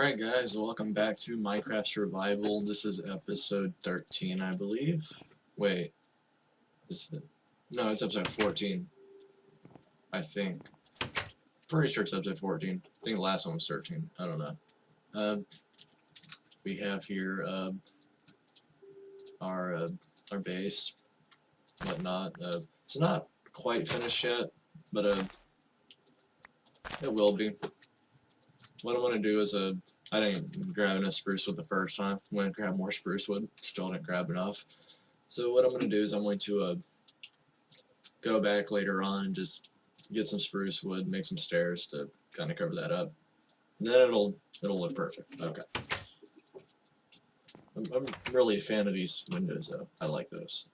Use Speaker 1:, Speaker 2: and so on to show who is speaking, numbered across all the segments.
Speaker 1: Alright guys, welcome back to Minecraft Survival. This is episode 13, I believe. Wait, is it? No, it's episode 14. I think. Pretty sure it's episode 14. I think the last one was 13. I don't know. We have here our base, whatnot. It's not quite finished yet, but it will be. What I'm gonna do is I didn't grab enough spruce wood the first time. I'm gonna grab more spruce wood. Still didn't grab enough. So what I'm gonna do is I'm going to go back later on and just get some spruce wood, make some stairs to kind of cover that up. And then it'll look perfect. Okay. I'm really a fan of these windows though. I like those.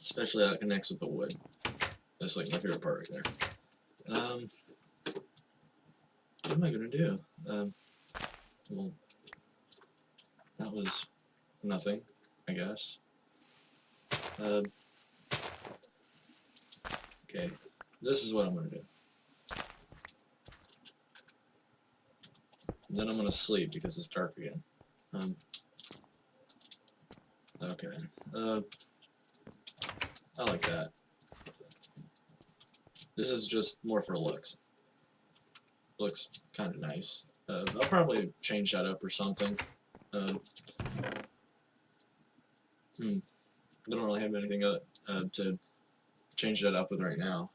Speaker 1: Especially how it connects with the wood. That's like my favorite part right there. What am I gonna do? Well, that was nothing, I guess. Okay, this is what I'm gonna do. Then I'm gonna sleep because it's dark again. Okay. I like that. This is just more for looks. Looks kind of nice. I'll probably change that up or something. I don't really have anything to change that up with right now.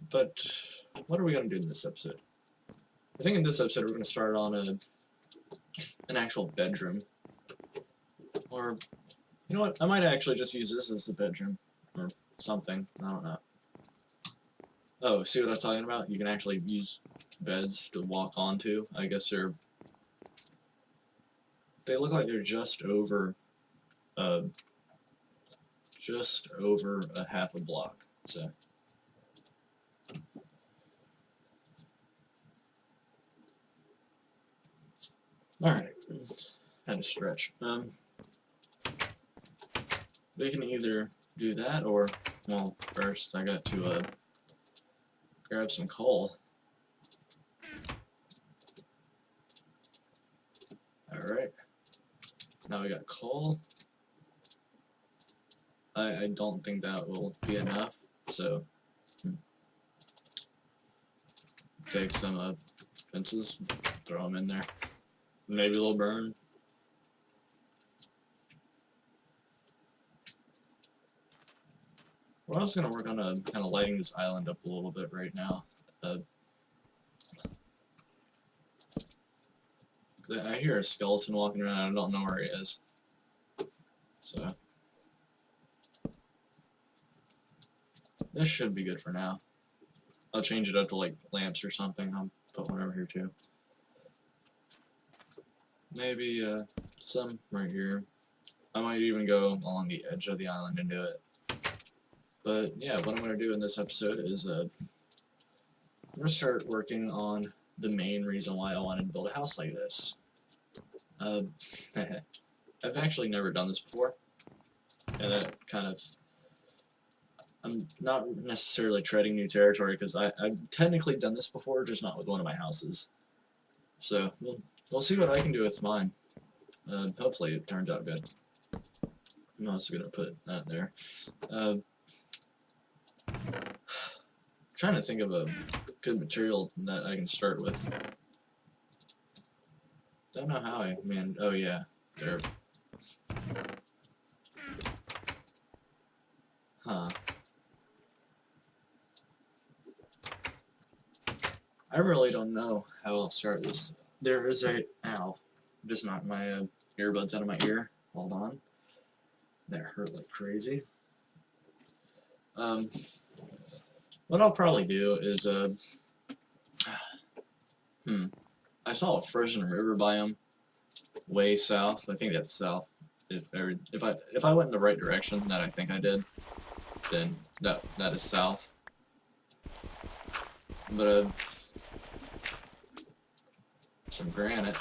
Speaker 1: But what are we going to do in this episode? I think in this episode we're going to start on an actual bedroom. Or, you know what, I might actually just use this as the bedroom. Or something, I don't know. Oh, see what I was talking about? You can actually use beds to walk onto. I guess they look like they're just over a half a block. So alright. Had to stretch. We can either do that or, well, first I got to grab some coal. Alright. Now we got coal. I don't think that will be enough, so take some fences, throw them in there. Maybe a little burn. We're also going to work on kind of lighting this island up a little bit right now. I hear a skeleton walking around. I don't know where he is. So this should be good for now. I'll change it up to like lamps or something. I'll put one over here too. Maybe some right here. I might even go along the edge of the island and do it. But yeah, what I'm going to do in this episode is I'm going to start working on the main reason why I wanted to build a house like this. I've actually never done this before, and I'm not necessarily treading new territory because I've technically done this before, just not with one of my houses. So we'll see what I can do with mine. Hopefully it turns out good. I'm also going to put that there. Trying to think of a good material that I can start with. Don't know how oh yeah, there. Huh. I really don't know how I'll start this. There is ow, just knocked my earbuds out of my ear. Hold on. That hurt like crazy. What I'll probably do is I saw a frozen river biome way south. I think that's south. If I went in the right direction that I think I did, then that is south. But some granite.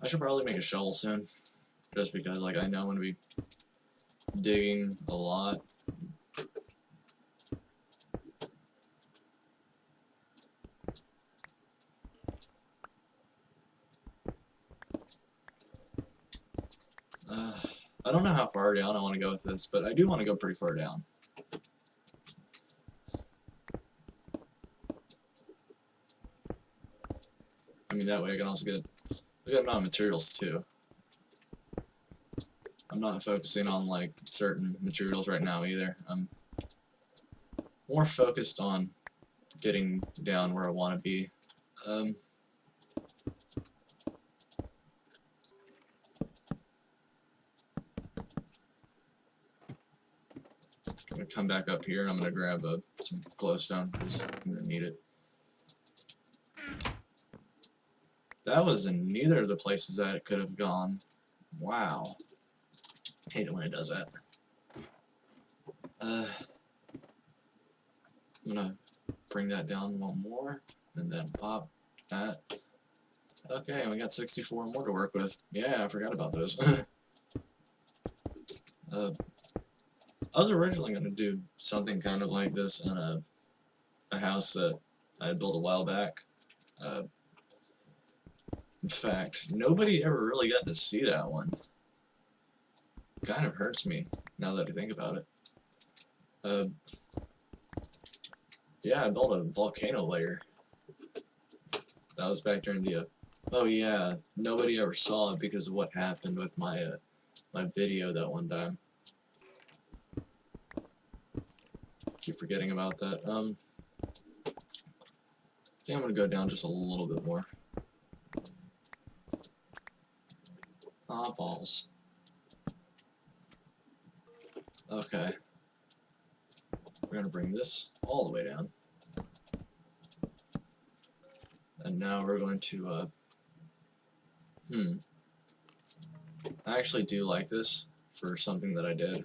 Speaker 1: I should probably make a shovel soon. Just because, like, I know I'm gonna be digging a lot. I don't know how far down I want to go with this, but I do want to go pretty far down. I mean, that way I can also get a good amount of materials too. I'm not focusing on like certain materials right now either. I'm more focused on getting down where I want to be. I'm gonna come back up here and I'm gonna grab some glowstone because I'm gonna need it. That was in neither of the places that it could have gone. Wow. Hate it when it does that. I'm gonna bring that down one more and then pop that. Okay, we got 64 more to work with. Yeah, I forgot about those. I was originally going to do something kind of like this in a house that I built a while back. In fact, nobody ever really got to see that one. Kind of hurts me now that I think about it. Yeah, I built a volcano layer. That was back during the oh yeah, nobody ever saw it because of what happened with my my video that one time. Keep forgetting about that. I think I'm gonna go down just a little bit more. Ah, balls. Okay. We're gonna bring this all the way down. And now we're going to I actually do like this for something that I did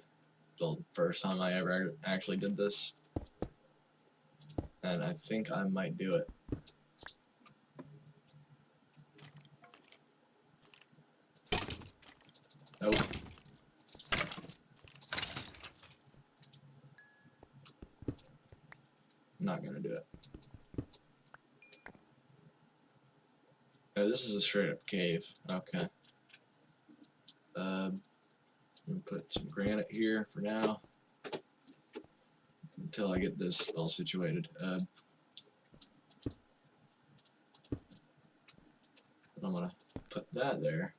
Speaker 1: the first time I ever actually did this. And I think I might do it. Nope. I'm not gonna do it. Oh, this is a straight up cave. Okay. I'm gonna put some granite here for now until I get this all situated. I'm gonna put that there,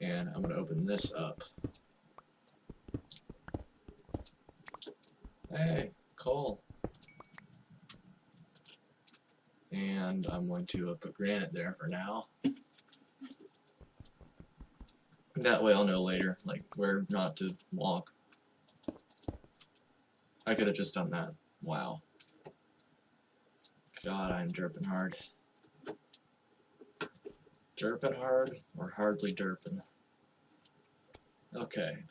Speaker 1: and I'm gonna open this up. Hey, coal. And I'm going to put granite there for now. That way I'll know later, like, where not to walk. I could have just done that. Wow. God, I'm derping hard. Derping hard, or hardly derping? Okay,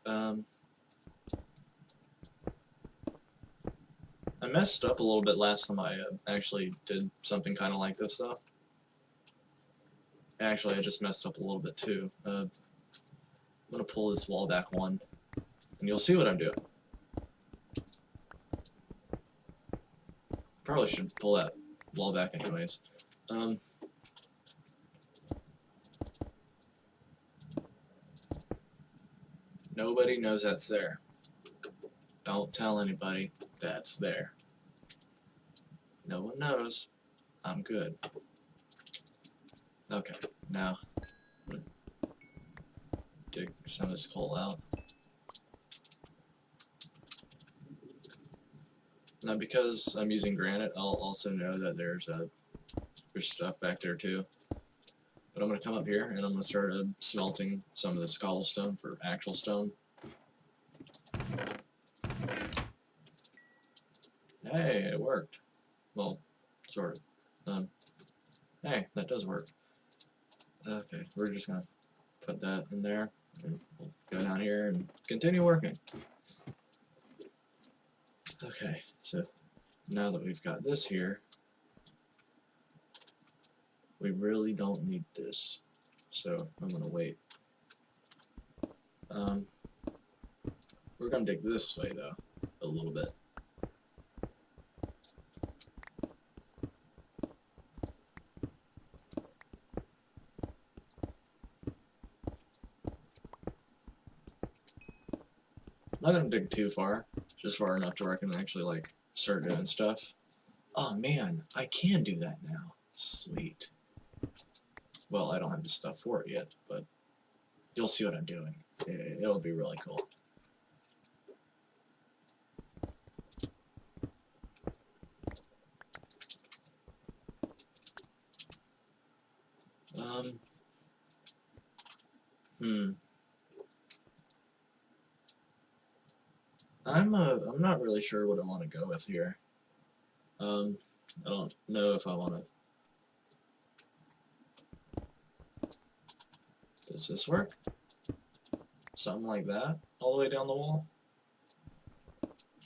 Speaker 1: I messed up a little bit last time I actually did something kind of like this, though. Actually, I just messed up a little bit, too. I'm going to pull this wall back one, and you'll see what I'm doing. Probably should pull that wall back anyways. Nobody knows that's there. Don't tell anybody that's there. No one knows. I'm good. Okay, now I'm gonna dig some of this coal out. Now, because I'm using granite, I'll also know that there's stuff back there too. But I'm gonna come up here and I'm gonna start smelting some of this cobblestone for actual stone. Hey, it worked. Well, sort of. Hey, that does work. Okay, we're just gonna put that in there, and we'll go down here and continue working. Okay, so now that we've got this here, we really don't need this. So I'm gonna wait. Um, we're gonna dig this way though, a little bit. Not gonna dig too far, just far enough to where I can actually like start doing stuff. Oh man, I can do that now. Sweet. Well, I don't have the stuff for it yet, but you'll see what I'm doing. It'll be really cool. Um, hmm. I'm not really sure what I want to go with here. I don't know if I want to. Does this work? Something like that, all the way down the wall?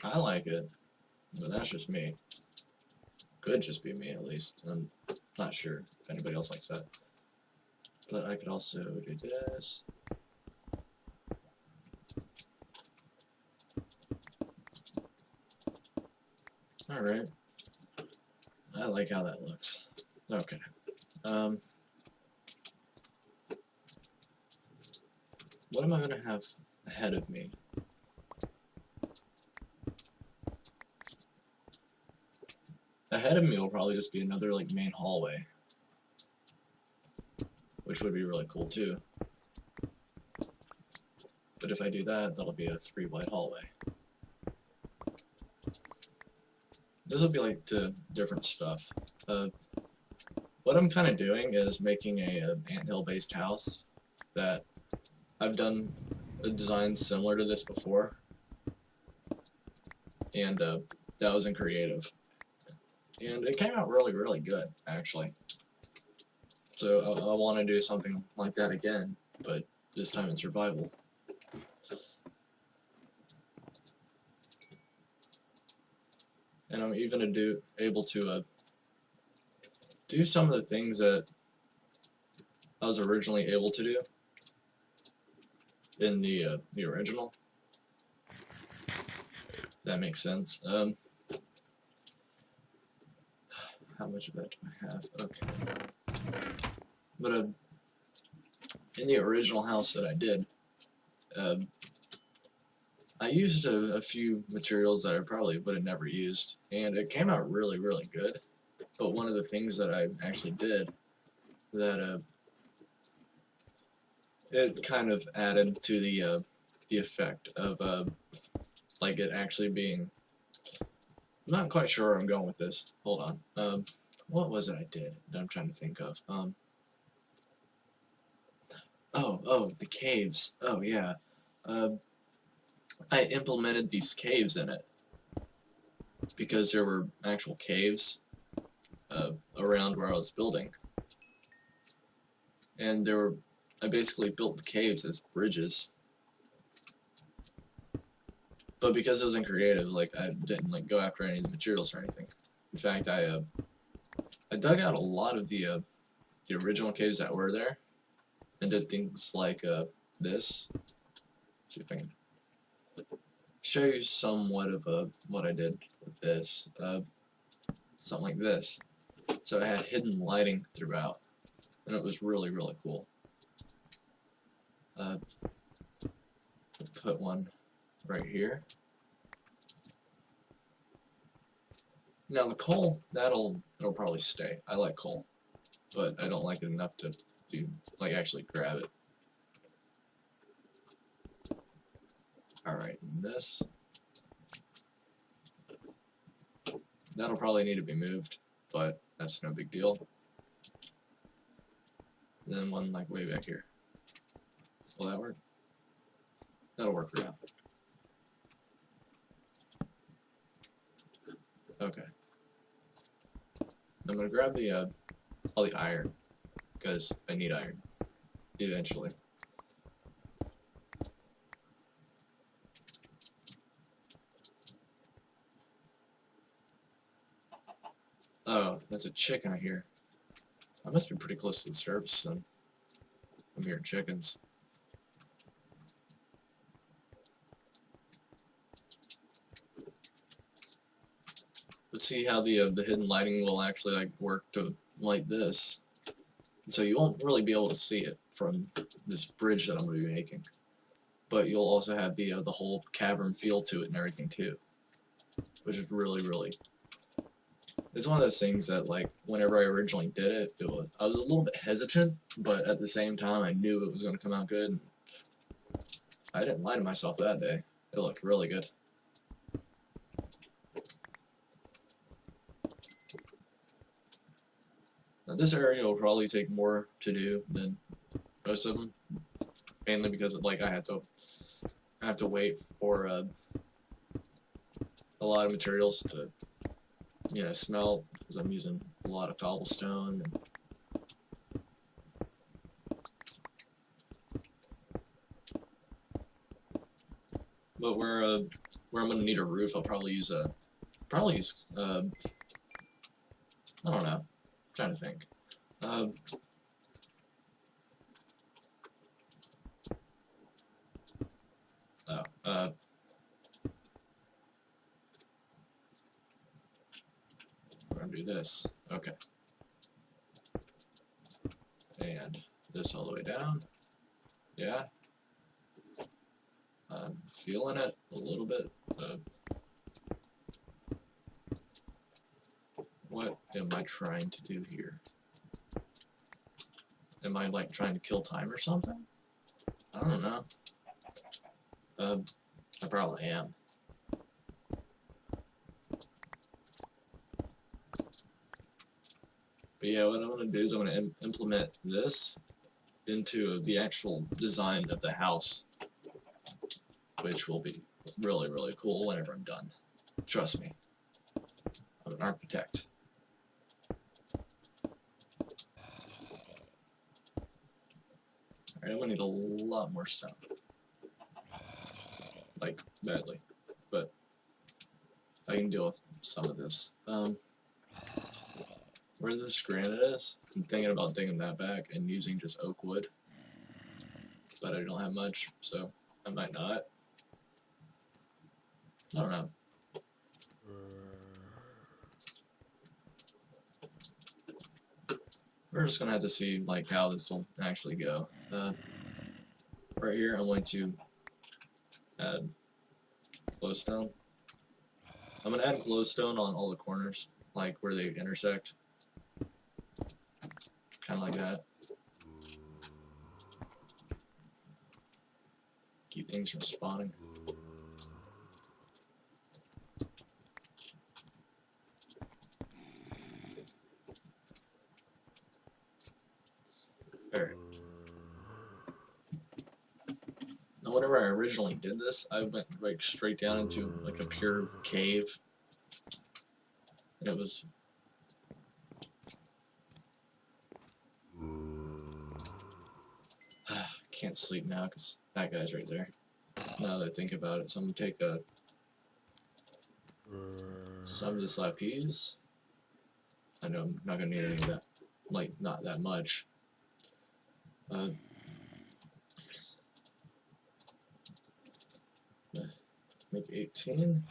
Speaker 1: I like it, but that's just me. Could just be me, at least. I'm not sure if anybody else likes that. But I could also do this. Alright. I like how that looks. Okay. What am I going to have ahead of me? Ahead of me will probably just be another like main hallway, which would be really cool too. But if I do that, that'll be a 3-wide hallway. This will be like to different stuff. What I'm kind of doing is making a anthill based house that I've done a design similar to this before, and that was in creative, and it came out really, really good actually. So I want to do something like that again, but this time in survival. And I'm even able to do some of the things that I was originally able to do in the original. That makes sense. How much of that do I have? Okay. But in the original house that I did, I used a few materials that I probably would have never used, and it came out really, really good. But one of the things that I actually did that it kind of added to the effect of like it actually being. I'm not quite sure where I'm going with this. Hold on. What was it I did that I'm trying to think of? Oh, the caves. Oh yeah. I implemented these caves in it because there were actual caves around where I was building, and I basically built the caves as bridges. But because it was in creative, like I didn't like go after any of the materials or anything. In fact, I dug out a lot of the original caves that were there, and did things like this. Let's see if I can show you somewhat of what I did with this. Something like this. So it had hidden lighting throughout, and it was really, really cool. Put one right here. Now the coal, it'll probably stay. I like coal, but I don't like it enough to like actually grab it. Alright, this. That'll probably need to be moved, but that's no big deal. Then one like way back here. Will that work? That'll work for now. Okay. I'm gonna grab the all the iron, because I need iron eventually. Oh, that's a chicken I hear. I must be pretty close to the surface then. I'm hearing chickens. see how the hidden lighting will actually like work to light this. So you won't really be able to see it from this bridge that I'm going to be making, but you'll also have the whole cavern feel to it and everything too, which is really. It's one of those things that, like, whenever I originally did it, I was a little bit hesitant, but at the same time I knew it was going to come out good. And I didn't lie to myself that day. It looked really good. Now, this area will probably take more to do than most of them, mainly because like I have to wait for a lot of materials to smelt, because I'm using a lot of cobblestone. But where I'm gonna need a roof, I'll probably use I don't know. I'm trying to think. We're gonna do this. Okay. And this all the way down. Yeah. I'm feeling it a little bit. What am I trying to do here? Am I like trying to kill time or something? I don't know. I probably am. But yeah, what I'm going to do is I'm going to implement this into the actual design of the house, which will be really cool whenever I'm done. Trust me. I'm an architect. Alright, I'm going to need a lot more stone. Like, badly. But I can deal with some of this. Where this granite is, I'm thinking about digging that back and using just oak wood. But I don't have much, so I might not. I don't know. We're just gonna have to see like how this will actually go. Right here, I'm going to add glowstone. I'm gonna add glowstone on all the corners, like where they intersect. Kind of like that. Keep things from spawning. Alright. Now, whenever I originally did this, I went like straight down into like a pure cave, and it was can't sleep now because that guy's right there. Now that I think about it, so I'm gonna take some of this lapis. I know I'm not gonna need any of that, like not that much. Make 18.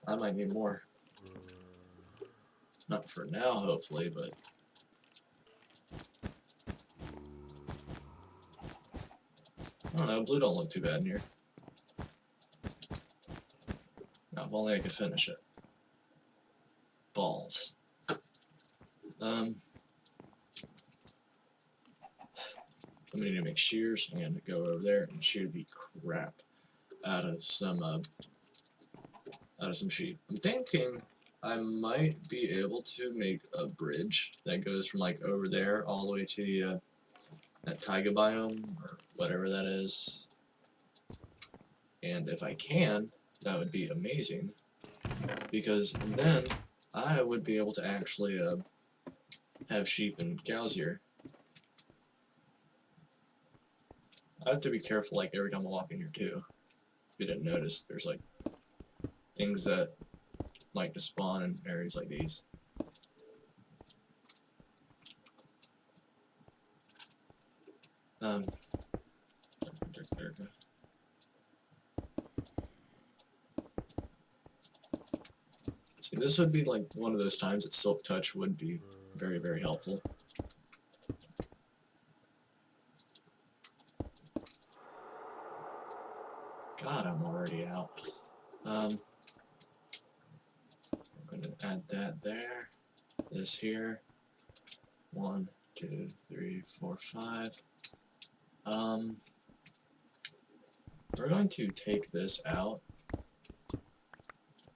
Speaker 1: I might need more. Not for now, hopefully, but I don't know. Blue don't look too bad in here. Now, if only I could finish it. Balls. I'm gonna need to make shears. I'm gonna go over there and shear the crap out of some sheep. I'm thinking I might be able to make a bridge that goes from like over there all the way to the that taiga biome or whatever that is. And if I can, that would be amazing, because then I would be able to actually have sheep and cows here. I have to be careful like every time I walk in here too. If you didn't notice, there's like things that like to spawn in areas like these. Um, See, this would be like one of those times that Silk Touch would be very, very helpful. God, I'm already out. I'm going to add that there. This here. 1, 2, 3, 4, 5. We're going to take this out,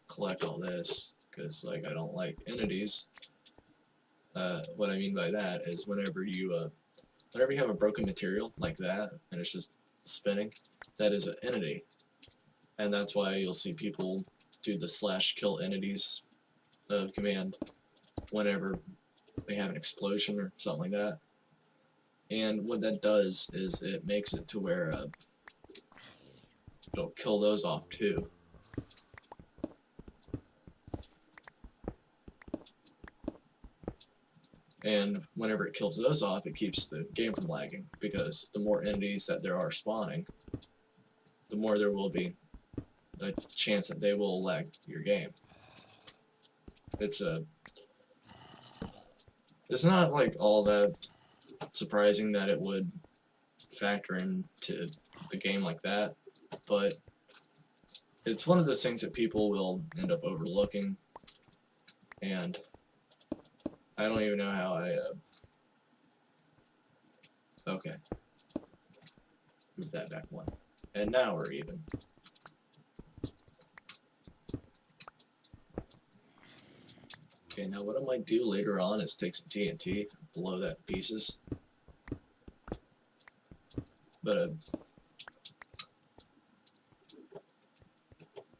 Speaker 1: collect all this, because like I don't like entities. What I mean by that is whenever you have a broken material like that and it's just spinning, that is an entity, and that's why you'll see people do the /kill entities command whenever they have an explosion or something like that. And what that does is it makes it to where it'll kill those off too. And whenever it kills those off, it keeps the game from lagging, because the more entities that there are spawning, the more there will be the chance that they will lag your game. It's not like all that surprising that it would factor into the game like that, but it's one of those things that people will end up overlooking, and I don't even know how I okay, move that back one, and now we're even. Okay, now what I might do later on is take some TNT, blow that to pieces. But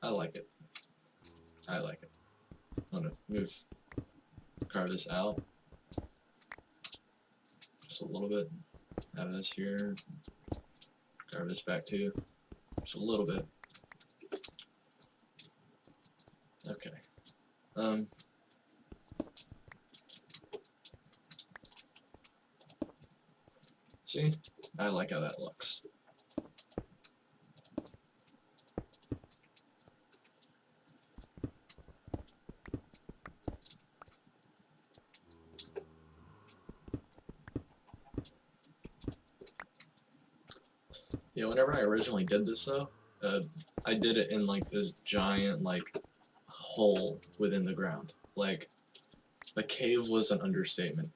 Speaker 1: I like it. I like it. I'm gonna carve this out just a little bit. Have this here. Carve this back too, just a little bit. Okay. See, I like how that looks. Yeah, whenever I originally did this though, I did it in like this giant like hole within the ground. Like, a cave was an understatement,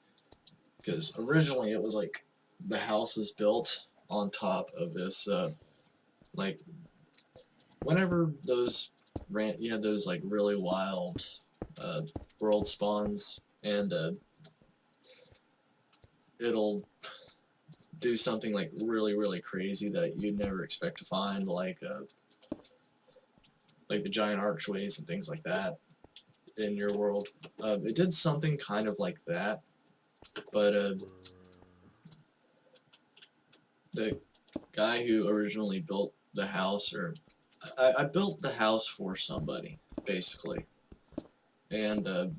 Speaker 1: because originally it was like the house was built on top of this like, whenever you had those like really wild world spawns, and it'll do something like really, really crazy that you'd never expect to find, like the giant archways and things like that in your world. It did something kind of like that, but the guy who originally built the house, or I built the house for somebody, basically, and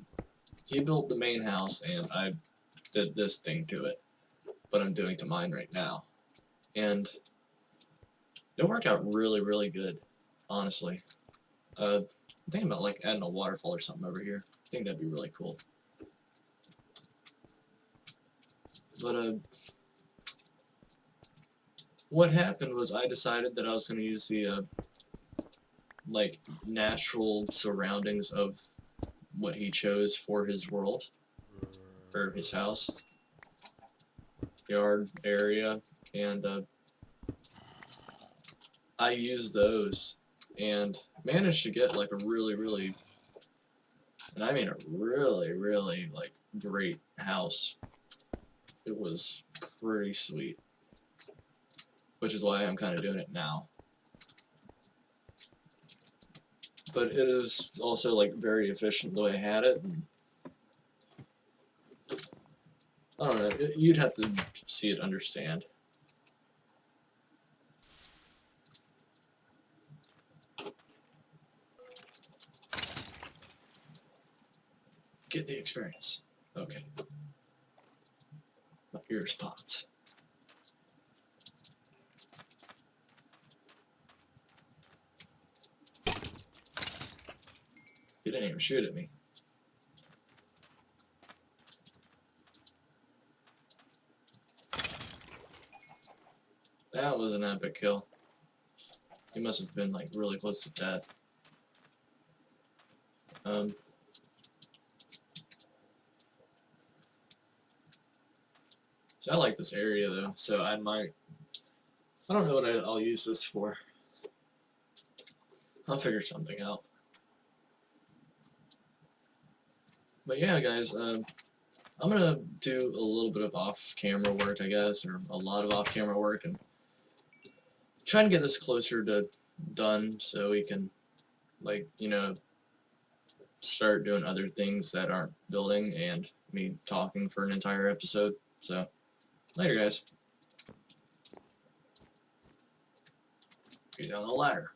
Speaker 1: he built the main house, and I did this thing to it, but I'm doing to mine right now, and it worked out really, really good, honestly. I'm thinking about like adding a waterfall or something over here. I think that'd be really cool. But what happened was I decided that I was going to use the like natural surroundings of what he chose for his world, or his house, yard area, and I used those and managed to get like a really, really, and I mean a really, really like great house. It was pretty sweet, which is why I'm kind of doing it now. But it is also like very efficient the way I had it. And I don't know, you'd have to see it, understand. Get the experience. Okay. My ears popped. He didn't even shoot at me. That was an epic kill. He must have been like really close to death. So I like this area though, so I don't know what I'll use this for. I'll figure something out. But yeah, guys, I'm gonna do a little bit of off-camera work, I guess, or a lot of off-camera work, and try to get this closer to done so we can, like, you know, start doing other things that aren't building and me talking for an entire episode. So, later, guys. Get down the ladder.